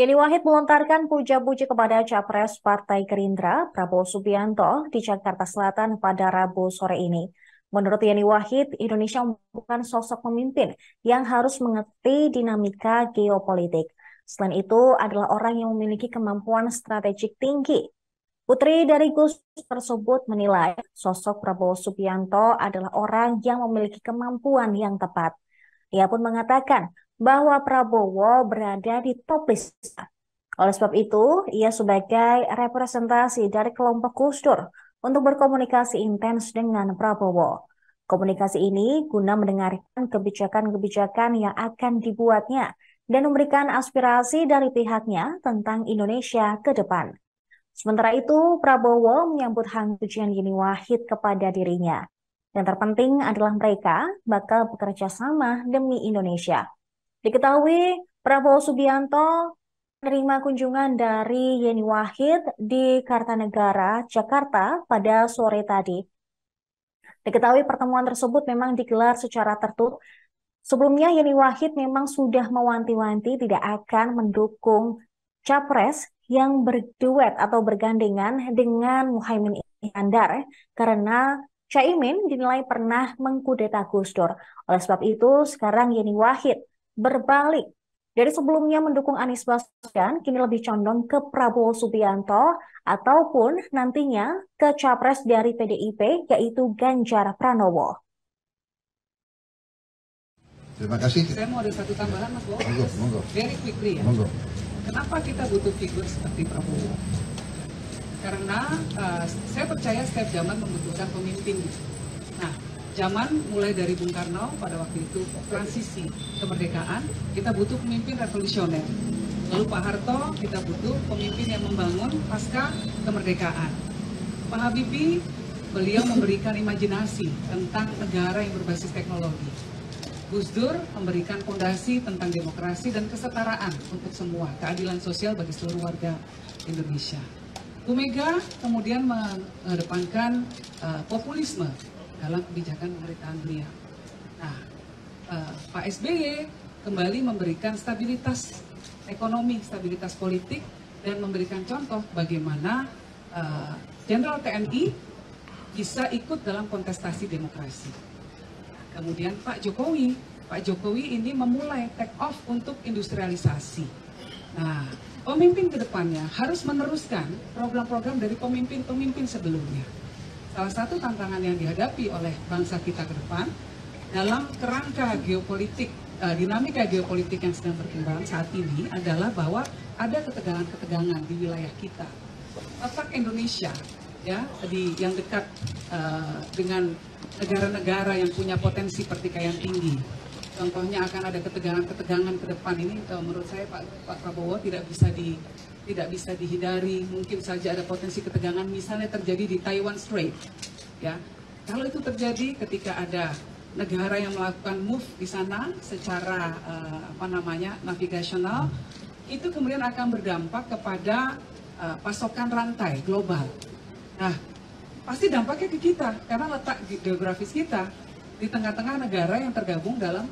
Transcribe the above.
Yeni Wahid melontarkan puja-puji kepada Capres Partai Gerindra, Prabowo Subianto, di Jakarta Selatan pada Rabu sore ini. Menurut Yeni Wahid, Indonesia bukan sosok pemimpin yang harus mengerti dinamika geopolitik. Selain itu, adalah orang yang memiliki kemampuan strategik tinggi. Putri dari Gus tersebut menilai sosok Prabowo Subianto adalah orang yang memiliki kemampuan yang tepat. Ia pun mengatakan bahwa Prabowo berada di top list. Oleh sebab itu, ia sebagai representasi dari kelompok Gus Dur untuk berkomunikasi intens dengan Prabowo. Komunikasi ini guna mendengarkan kebijakan-kebijakan yang akan dibuatnya dan memberikan aspirasi dari pihaknya tentang Indonesia ke depan. Sementara itu, Prabowo menyambut hangat pujian Yeni Wahid kepada dirinya. Yang terpenting adalah mereka bakal bekerja sama demi Indonesia. Diketahui Prabowo Subianto menerima kunjungan dari Yeni Wahid di Kartanegara, Jakarta pada sore tadi. Diketahui pertemuan tersebut memang digelar secara tertutup. Sebelumnya Yeni Wahid memang sudah mewanti-wanti tidak akan mendukung capres yang berduet atau bergandengan dengan Muhaimin Iskandar karena Caimin dinilai pernah mengkudeta Gus Dur. Oleh sebab itu, sekarang Yeni Wahid berbalik. Dari sebelumnya mendukung Anies Baswedan, kini lebih condong ke Prabowo Subianto ataupun nantinya ke capres dari PDIP yaitu Ganjar Pranowo. Terima kasih. Saya mau ada satu tambahan, Mas Bo. Monggo. Very quickly ya. Monggo. Kenapa kita butuh figur seperti Prabowo? Karena saya percaya setiap zaman membutuhkan pemimpin. Nah, zaman mulai dari Bung Karno pada waktu itu transisi kemerdekaan, kita butuh pemimpin revolusioner. Lalu Pak Harto, kita butuh pemimpin yang membangun pasca kemerdekaan. Pak Habibie, beliau memberikan imajinasi tentang negara yang berbasis teknologi. Gus Dur memberikan fondasi tentang demokrasi dan kesetaraan untuk semua, keadilan sosial bagi seluruh warga Indonesia. Bu Mega kemudian mengedepankan populisme dalam kebijakan pemerintahan beliau. Nah, Pak SBY kembali memberikan stabilitas ekonomi, stabilitas politik, dan memberikan contoh bagaimana Jenderal TNI bisa ikut dalam kontestasi demokrasi. Kemudian Pak Jokowi ini memulai take off untuk industrialisasi. Nah, pemimpin kedepannya harus meneruskan program-program dari pemimpin-pemimpin sebelumnya. Salah satu tantangan yang dihadapi oleh bangsa kita ke depan dalam kerangka geopolitik, dinamika geopolitik yang sedang berkembang saat ini adalah bahwa ada ketegangan-ketegangan di wilayah kita. Letak Indonesia ya yang dekat dengan negara-negara yang punya potensi pertikaian tinggi. Contohnya akan ada ketegangan-ketegangan ke depan ini. Menurut saya Pak Prabowo tidak bisa dihindari. Mungkin saja ada potensi ketegangan, misalnya terjadi di Taiwan Strait. Ya, kalau itu terjadi ketika ada negara yang melakukan move di sana secara navigasional, itu kemudian akan berdampak kepada pasokan rantai global. Nah, pasti dampaknya ke kita karena letak geografis kita di tengah-tengah negara yang tergabung dalam